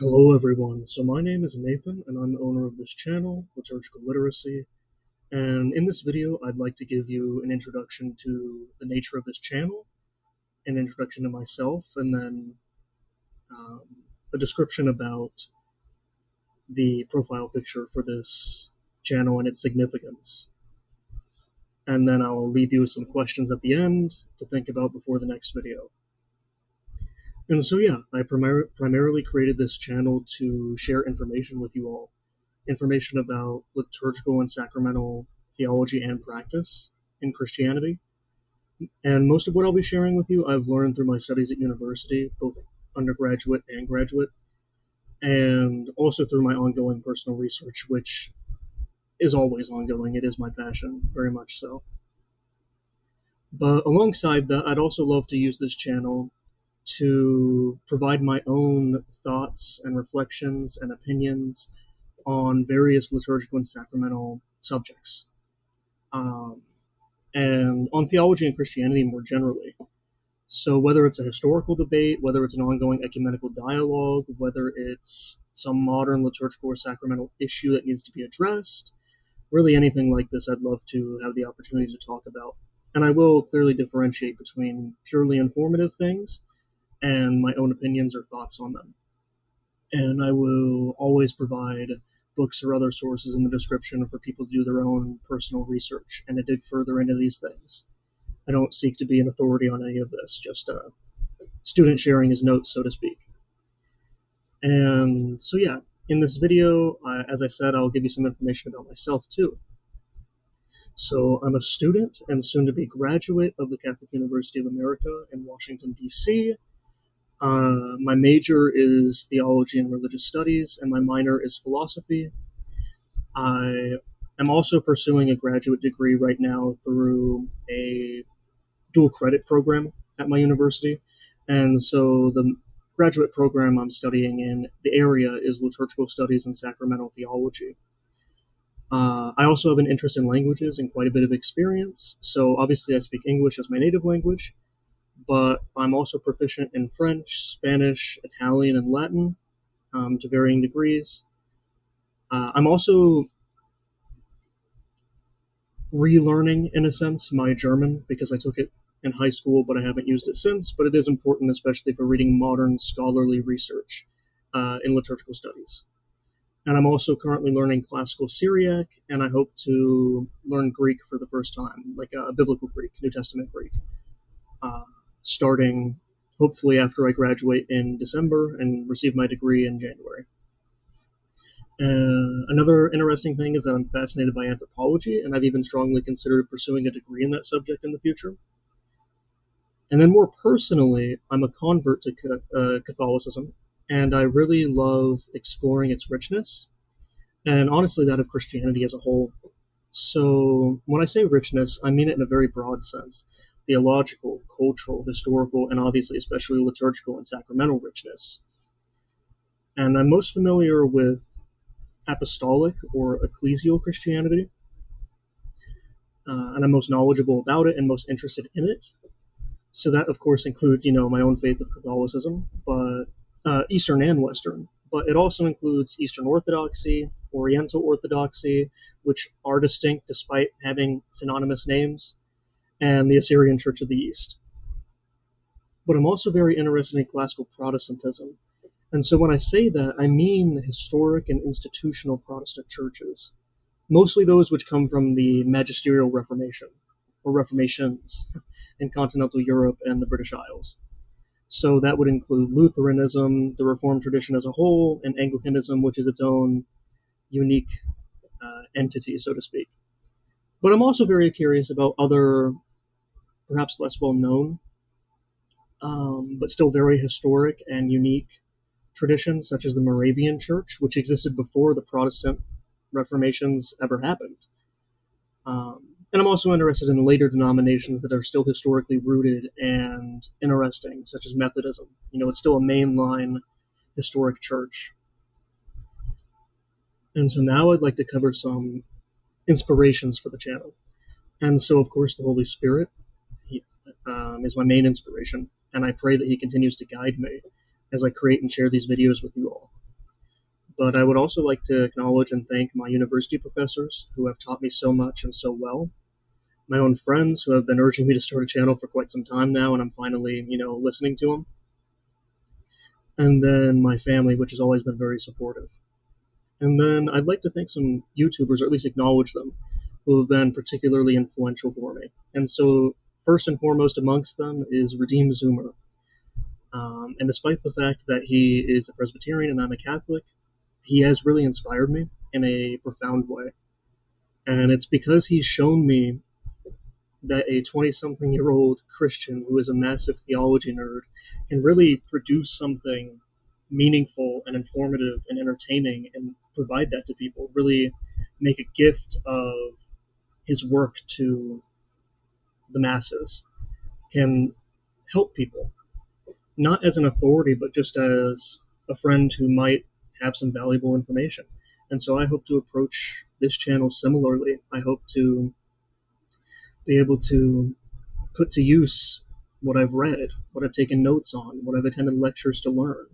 Hello everyone, so my name is Nathan and I'm the owner of this channel, Liturgical Literacy, and in this video I'd like to give you an introduction to the nature of this channel, an introduction to myself, and then um, a description about the profile picture for this channel and its significance. And then I'll leave you with some questions at the end to think about before the next video. And so yeah, I primarily created this channel to share information with you all. Information about liturgical and sacramental theology and practice in Christianity. And most of what I'll be sharing with you, I've learned through my studies at university, both undergraduate and graduate, and also through my ongoing personal research, which is always ongoing. It is my passion, very much so. But alongside that, I'd also love to use this channel to provide my own thoughts and reflections and opinions on various liturgical and sacramental subjects, and on theology and Christianity more generally. So whether it's a historical debate, whether it's an ongoing ecumenical dialogue, whether it's some modern liturgical or sacramental issue that needs to be addressed, really anything like this I'd love to have the opportunity to talk about. And I will clearly differentiate between purely informative things and my own opinions or thoughts on them. And I will always provide books or other sources in the description for people to do their own personal research and to dig further into these things. I don't seek to be an authority on any of this, just a student sharing his notes, so to speak. And so yeah, in this video, as I said, I'll give you some information about myself too. So I'm a student and soon to be graduate of the Catholic University of America in Washington, D.C. My major is theology and religious studies, and my minor is philosophy. I am also pursuing a graduate degree right now through a dual credit program at my university. And so the graduate program I'm studying in the area is liturgical studies and sacramental theology. I also have an interest in languages and quite a bit of experience. So obviously I speak English as my native language, but I'm also proficient in French, Spanish, Italian, and Latin to varying degrees. I'm also relearning, in a sense, my German because I took it in high school, but I haven't used it since. But it is important, especially for reading modern scholarly research in liturgical studies. And I'm also currently learning classical Syriac, and I hope to learn Greek for the first time, like biblical Greek, New Testament Greek, starting hopefully after I graduate in December and receive my degree in January. Another interesting thing is that I'm fascinated by anthropology, and I've even strongly considered pursuing a degree in that subject in the future. And then more personally, I'm a convert to Catholicism, and I really love exploring its richness, and honestly that of Christianity as a whole. So when I say richness, I mean it in a very broad sense. Theological, cultural, historical, and obviously especially liturgical and sacramental richness. And I'm most familiar with apostolic or ecclesial Christianity, and I'm most knowledgeable about it and most interested in it. So that, of course, includes, my own faith of Catholicism, but Eastern and Western. But it also includes Eastern Orthodoxy, Oriental Orthodoxy, which are distinct despite having synonymous names, and the Assyrian Church of the East. But I'm also very interested in classical Protestantism. And so when I say that, I mean historic and institutional Protestant churches, mostly those which come from the magisterial Reformation, or Reformations, in continental Europe and the British Isles. So that would include Lutheranism, the Reformed tradition as a whole, and Anglicanism, which is its own unique entity, so to speak. But I'm also very curious about other, perhaps less well-known, but still very historic and unique traditions, such as the Moravian Church, which existed before the Protestant Reformations ever happened. And I'm also interested in later denominations that are still historically rooted and interesting, such as Methodism. It's still a mainline historic church. And so now I'd like to cover some inspirations for the channel. And so, of course, the Holy Spirit is my main inspiration, and I pray that he continues to guide me as I create and share these videos with you all. But I would also like to acknowledge and thank my university professors who have taught me so much and so well. My own friends who have been urging me to start a channel for quite some time now, and I'm finally, listening to them. And then my family, which has always been very supportive. And then I'd like to thank some YouTubers, or at least acknowledge them, who have been particularly influential for me. And so, first and foremost amongst them is Redeem Zoomer. And despite the fact that he is a Presbyterian and I'm a Catholic, he has really inspired me in a profound way. And it's because he's shown me that a 20-something-year-old Christian who is a massive theology nerd can really produce something meaningful and informative and entertaining and provide that to people, really make a gift of his work to the masses, can help people, not as an authority, but just as a friend who might have some valuable information. And so I hope to approach this channel similarly. I hope to be able to put to use what I've read, what I've taken notes on, what I've attended lectures to learn.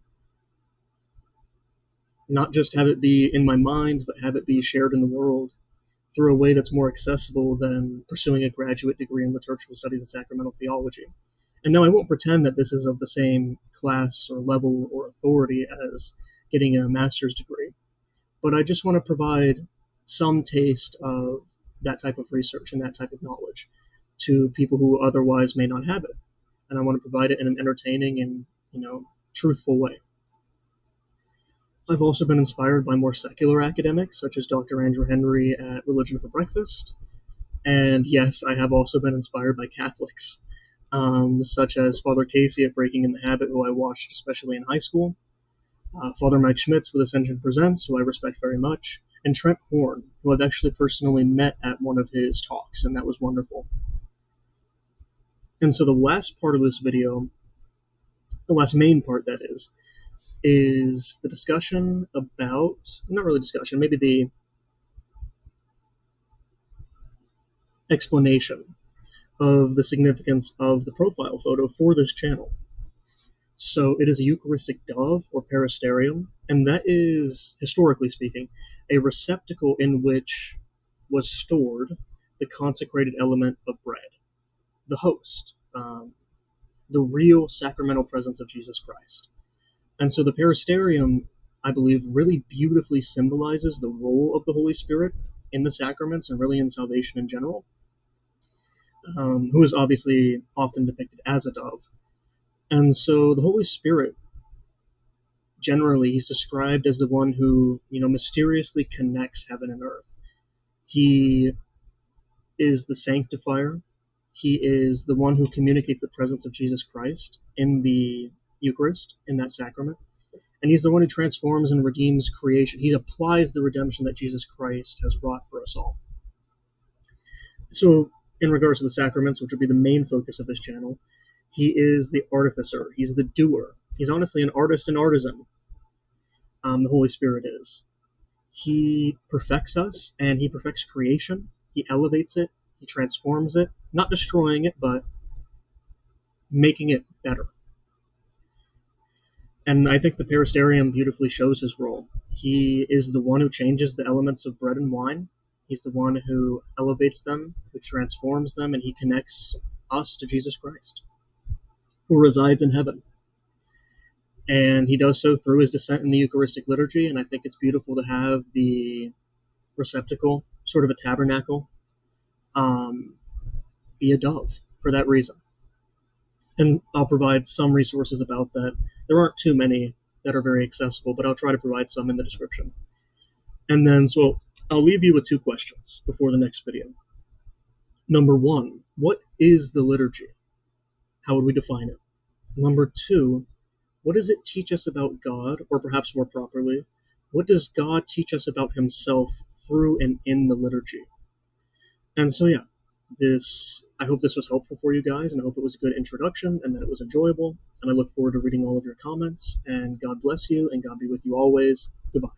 Not just have it be in my mind, but have it be shared in the world through a way that's more accessible than pursuing a graduate degree in liturgical studies and sacramental theology. And no, I won't pretend that this is of the same class or level or authority as getting a master's degree, but I just want to provide some taste of that type of research and that type of knowledge to people who otherwise may not have it. And I want to provide it in an entertaining and, truthful way. I've also been inspired by more secular academics, such as Dr. Andrew Henry at Religion for Breakfast. And yes, I have also been inspired by Catholics, such as Father Casey at Breaking in the Habit, who I watched especially in high school, Father Mike Schmitz with Ascension Presents, who I respect very much, and Trent Horn, who I've actually personally met at one of his talks, and that was wonderful. And so the last part of this video, the last main part that is the discussion about, not really discussion, maybe the explanation of the significance of the profile photo for this channel. So it is a Eucharistic dove or peristerium, and that is, historically speaking, a receptacle in which was stored the consecrated element of bread, the host, the real sacramental presence of Jesus Christ. And so the peristerium, I believe, really beautifully symbolizes the role of the Holy Spirit in the sacraments and really in salvation in general, who is obviously often depicted as a dove. And so the Holy Spirit, generally, he's described as the one who, mysteriously connects heaven and earth. He is the sanctifier. He is the one who communicates the presence of Jesus Christ in the Eucharist, in that sacrament. And he's the one who transforms and redeems creation. He applies the redemption that Jesus Christ has wrought for us all. So, in regards to the sacraments, which would be the main focus of this channel, he is the artificer. He's the doer. He's honestly an artist and artisan. The Holy Spirit is. He perfects us, and he perfects creation. He elevates it. He transforms it, not destroying it, but making it better. And I think the peristerium beautifully shows his role. He is the one who changes the elements of bread and wine. He's the one who elevates them, who transforms them, and he connects us to Jesus Christ, who resides in heaven. And he does so through his descent in the Eucharistic liturgy, and I think it's beautiful to have the receptacle, sort of a tabernacle, be a dove for that reason. And I'll provide some resources about that. There aren't too many that are very accessible, but I'll try to provide some in the description. And then, so I'll leave you with two questions before the next video. Number one, what is the liturgy? How would we define it? Number two, what does it teach us about God, or perhaps more properly, what does God teach us about himself through and in the liturgy? And so, yeah, I hope this was helpful for you guys, and I hope it was a good introduction and that it was enjoyable. And I look forward to reading all of your comments. And God bless you, and God be with you always. Goodbye.